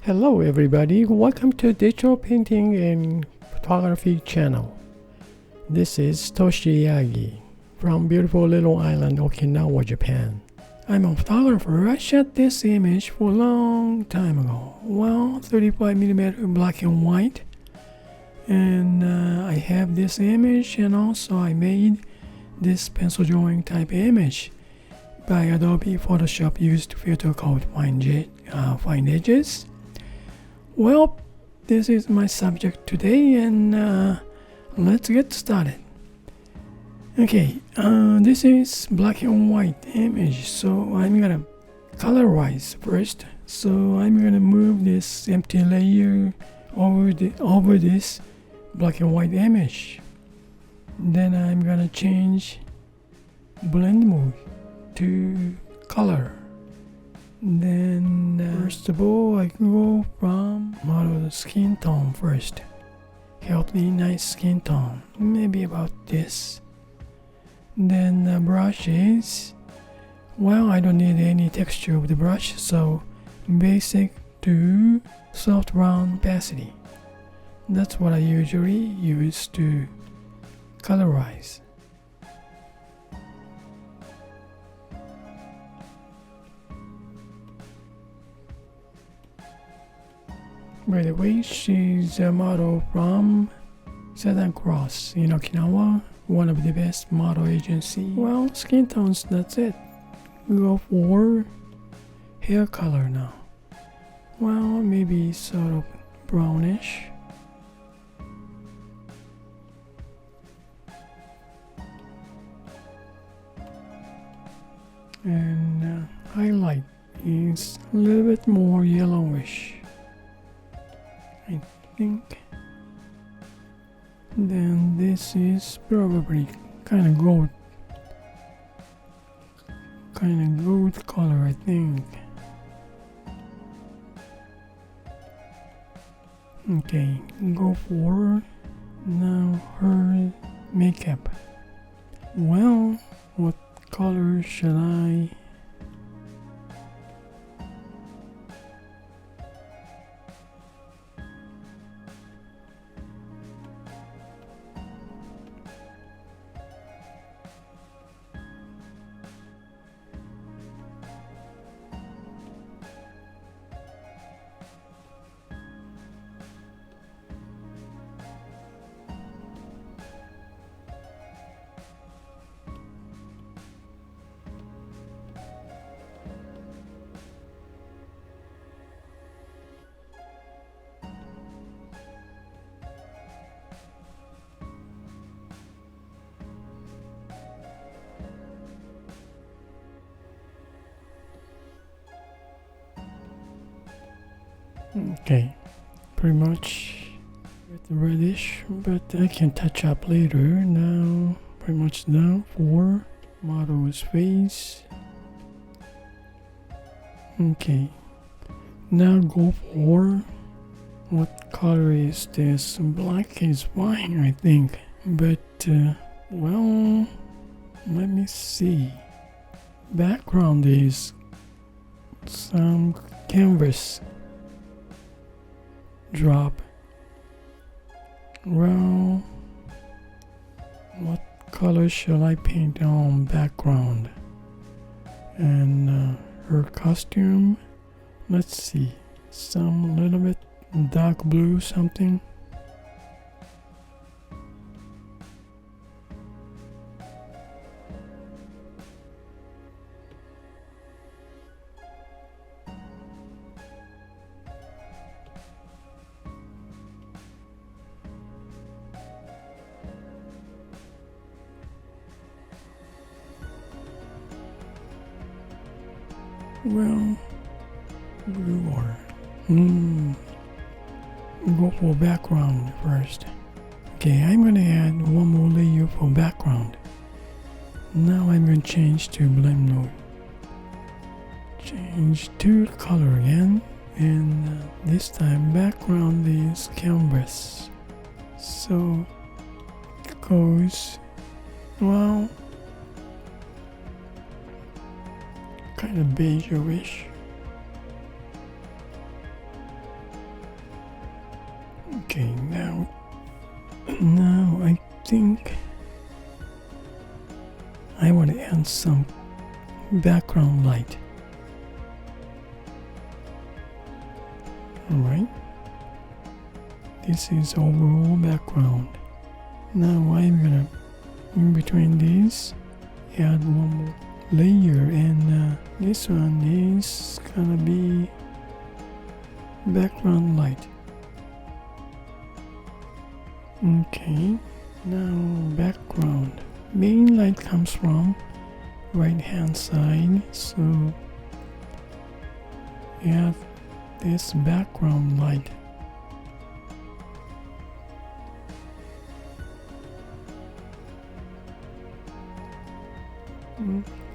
Hello everybody, welcome to Digital Painting and Photography channel. This is Toshi Yagi from beautiful little island Okinawa, Japan. I'm a photographer. I shot this image for a long time ago. Well, 35mm black and white. And I have this image, and also I made this pencil drawing type image by Adobe Photoshop used filter called Fine Edges. Well, this is my subject today, and let's get started. Okay, this is black and white image, so I'm gonna colorize first. So I'm gonna move this empty layer over this black and white image. Then I'm gonna change blend mode to color. Then first of all, I can go from model skin tone first. Healthy, nice skin tone, maybe about this. Then the brushes, well, I don't need any texture of the brush, so basic to soft round opacity. That's what I usually use to colorize. By the way, she's a model from Southern Cross in Okinawa, one of the best model agency. Well, skin tones, that's it. We go for hair color now. Well, maybe sort of brownish. And highlight is a little bit more yellowish, I think. Then this is probably kind of gold color, I think. Okay, go for now her makeup. Well, what color should I? Okay, pretty much with reddish, but I can touch up later. Now, pretty much done for model's face. Okay, now go for what color is this? Black is fine, I think, but well, let me see. Background is some canvas drop. Well, what color shall I paint on background? And her costume, let's see, some little bit dark blue something. Well, blue or go for background first. Okay, I'm gonna add one more layer for background. Now I'm going to change to blend mode. Change to color again, and this time background is canvas. So it goes, well, kind of beige-ish. Okay, now I think I want to add some background light. Alright, this is overall background. Now I'm gonna, in between these, add one more layer, and this one is gonna be background light. Okay, now background. Main light comes from right hand side, so add this background light.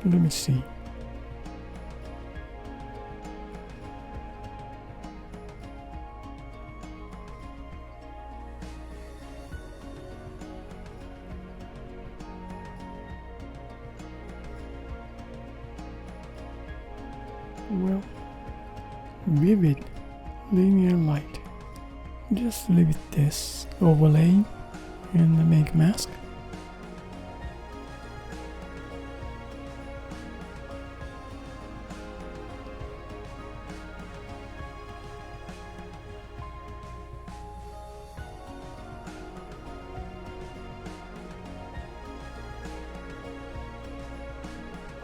Let me see. Well, vivid linear light. Just leave it this overlay and make mask.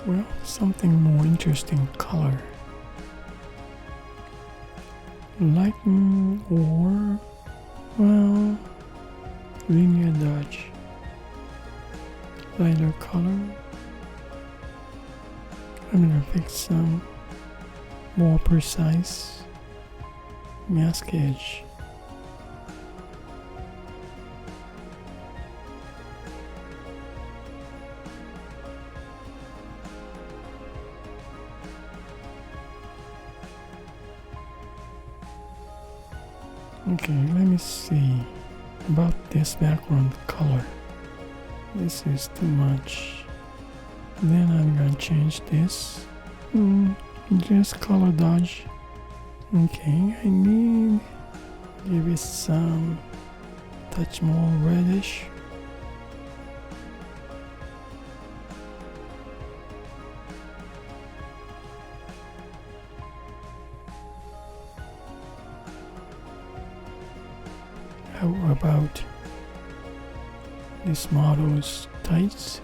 Well, something more interesting color. Lighten or, well, linear dodge. Lighter color. I'm gonna fix some more precise mask edge. Okay, let me see about this background color. This is too much. Then I'm gonna change this. Just color dodge. Okay, I need give it some touch more reddish. How about this model's tights?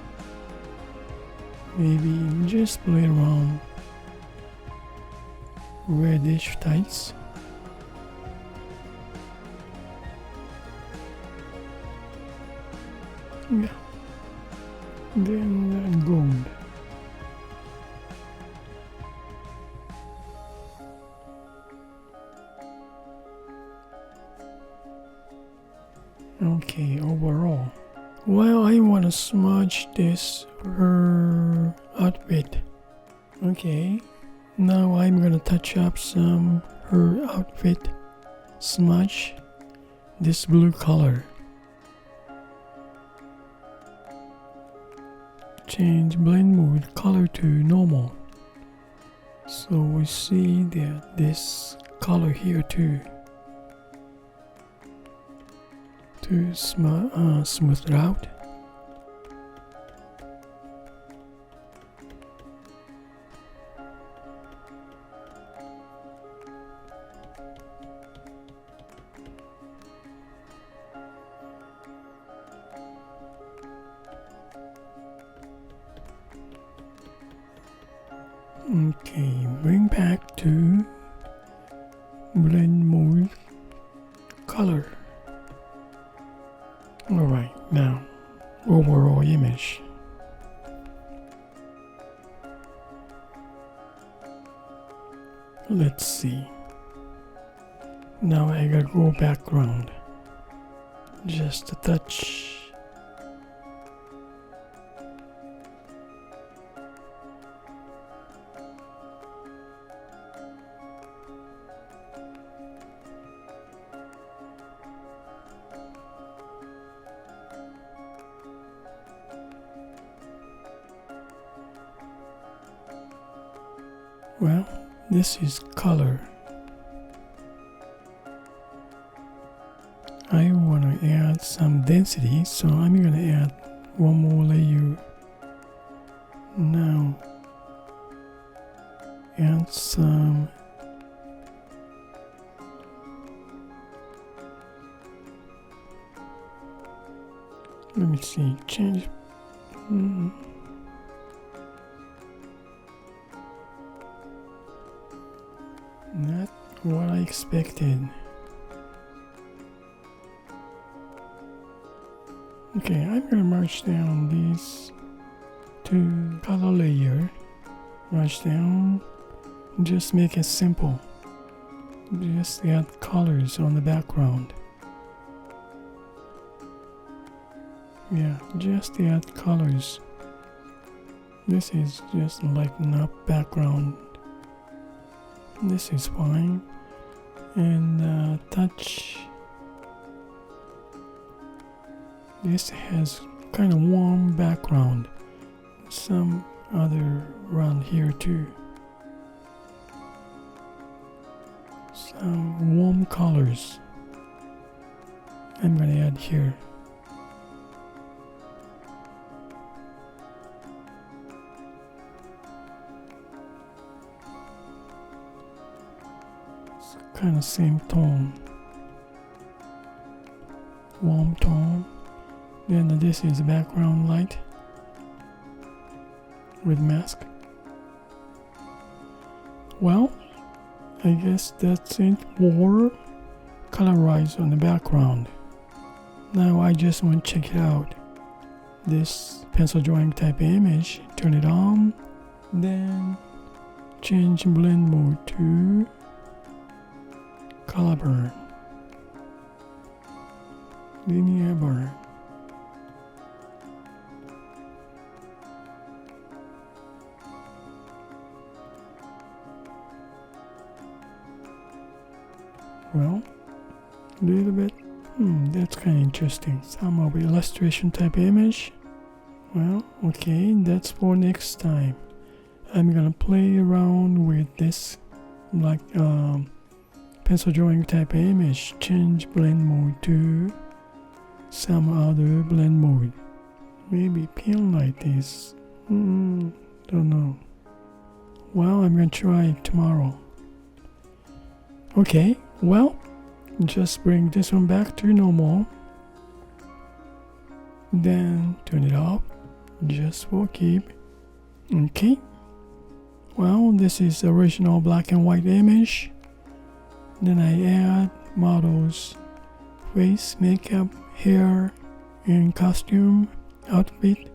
Maybe just play around reddish tights. Yeah. Then gold. Okay, overall. Well, I want to smudge this her outfit. Okay, now I'm gonna touch up some her outfit. Smudge this blue color. Change blend mode color to normal. So we see that this color here too. To smooth it out. Okay, bring back to blend mode color. Alright, now overall image. Let's see. Now I gotta go background. Just a touch. Well, this is color. I want to add some density, so I'm going to add one more layer. Now add some let me see, change not what I expected. Okay, I'm gonna merge down these two color layer, merge down, just make it simple, just add colors on the background. Yeah, just add colors. This is just lighten up background. This is fine. And touch. This has kind of warm background. Some other around here too. Some warm colors I'm gonna add here. Kind of same tone, warm tone. Then this is background light with mask. Well, I guess that's it for Colorize on the background. Now I just want to check it out. This pencil drawing type image, turn it on, then change blend mode to color burn, linear burn. Well, a little bit, that's kind of interesting. Some of illustration type image. Well, okay, that's for next time. I'm gonna play around with this, like pencil drawing type image, change blend mode to some other blend mode. Maybe pin like this. Don't know. Well, I'm gonna try it tomorrow. Okay, well, just bring this one back to normal. Then turn it off, just for keep. Okay. Well, this is the original black and white image. Then I add models, face, makeup, hair, and costume, outfit.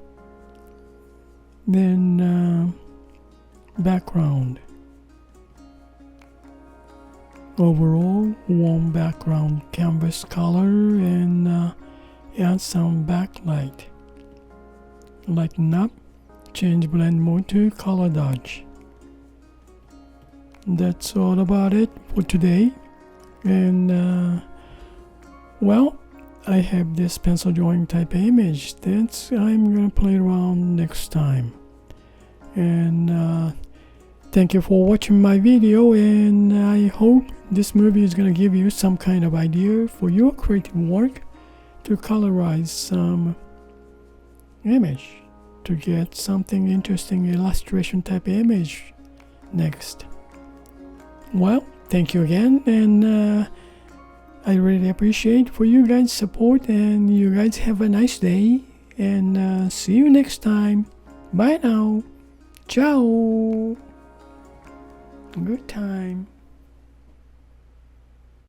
Then background. Overall, warm background canvas color, and add some backlight. Lighten up, change blend mode to color dodge. That's all about it for today. And well, I have this pencil drawing type image that I'm gonna play around next time. And thank you for watching my video, and I hope this movie is gonna give you some kind of idea for your creative work to colorize some image to get something interesting illustration type image next. Well, thank you again, and I really appreciate for you guys' support, and you guys have a nice day, and see you next time. Bye now. Ciao. Good time.